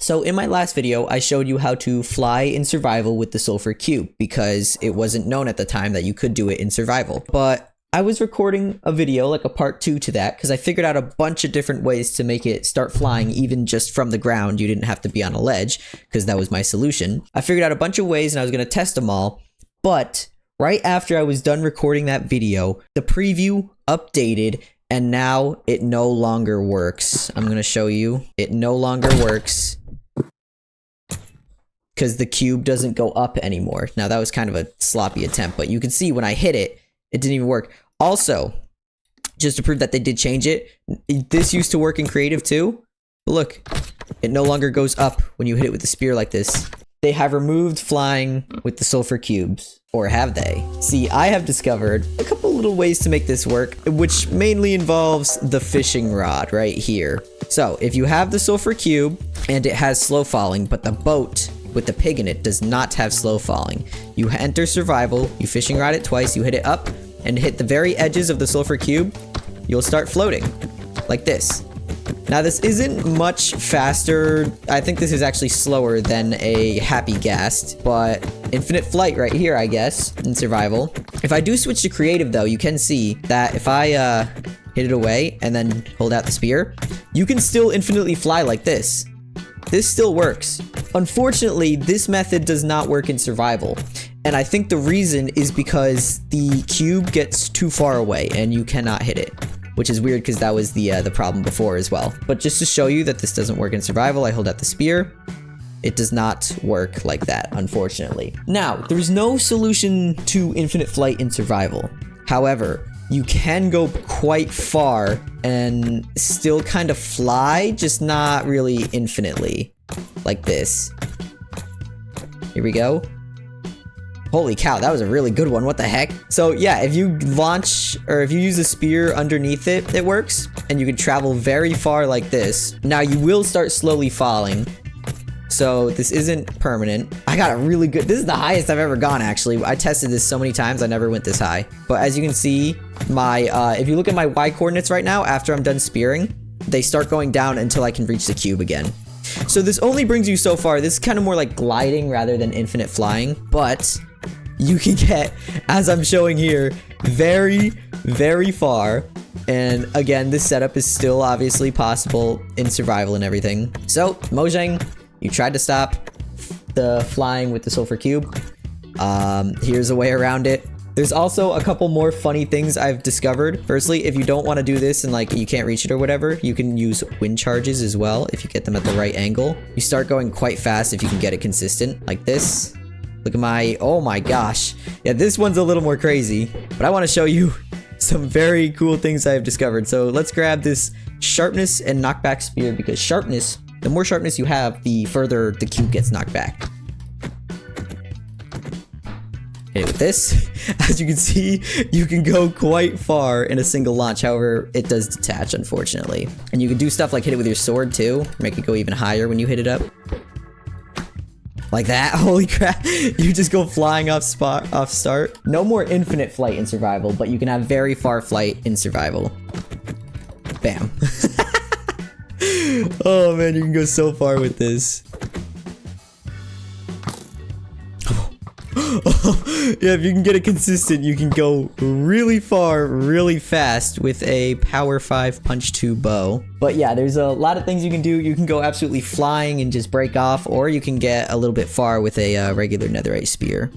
So in my last video, I showed you how to fly in survival with the sulfur cube because it wasn't known at the time that you could do it in survival. But I was recording a video, like a part 2 to that, because I figured out a bunch of different ways to make it start flying even just from the ground. You didn't have to be on a ledge because that was my solution. I figured out a bunch of ways and I was going to test them all. But right after I was done recording that video, the preview updated and now it no longer works. I'm going to show you. It no longer works because the cube doesn't go up anymore. Now that was kind of a sloppy attempt, but you can see when I hit it, it didn't even work. Also, just to prove that they did change it, this used to work in creative too. But look, it no longer goes up when you hit it with the spear like this. They have removed flying with the sulfur cubes, or have they? See, I have discovered a couple little ways to make this work, which mainly involves the fishing rod right here. So if you have the sulfur cube and it has slow falling, but the boat with the pig in it does not have slow falling, you enter survival, you fishing rod it twice, you hit it up and hit the very edges of the sulfur cube, you'll start floating like this. Now this isn't much faster. I think this is actually slower than a happy ghast, but infinite flight right here, I guess, in survival. If I do switch to creative though, you can see that if I hit it away and then hold out the spear, you can still infinitely fly like this. This still works. Unfortunately, this method does not work in survival. And I think the reason is because the cube gets too far away and you cannot hit it. Which is weird because that was the problem before as well. But just to show you that this doesn't work in survival, I hold out the spear. It does not work like that, unfortunately. Now, there's no solution to infinite flight in survival. However, you can go quite far and still kind of fly, just not really infinitely. Like this. Here we go. Holy cow, that was a really good one. What the heck? So yeah, if you launch, or if you use a spear underneath it, it works. And you can travel very far like this. Now you will start slowly falling. So this isn't permanent. I got a really good, this is the highest I've ever gone actually. I tested this so many times, I never went this high. But as you can see, my, if you look at my Y coordinates right now, after I'm done spearing, they start going down until I can reach the cube again. So this only brings you so far. This is kind of more like gliding rather than infinite flying, but you can get, as I'm showing here, very, very far. And again, this setup is still obviously possible in survival and everything. So, Mojang, you tried to stop the flying with the sulfur cube. Here's a way around it. There's also a couple more funny things I've discovered. Firstly, if you don't want to do this and like you can't reach it or whatever, you can use wind charges as well if you get them at the right angle. You start going quite fast if you can get it consistent, like this. Look at my, oh my gosh. Yeah, this one's a little more crazy, but I want to show you some very cool things I've discovered. So let's grab this sharpness and knockback spear, because sharpness, the more sharpness you have, the further the cube gets knocked back. Hit it with this. As you can see, you can go quite far in a single launch. However, it does detach, unfortunately. And you can do stuff like hit it with your sword too, make it go even higher when you hit it up. Like that. Holy crap. You just go flying off start. No more infinite flight in survival, but you can have very far flight in survival. Bam. Oh man, you can go so far with this. Yeah, if you can get it consistent, you can go really far, really fast with a Power 5 Punch 2 bow. But yeah, there's a lot of things you can do. You can go absolutely flying and just break off, or you can get a little bit far with a regular netherite spear.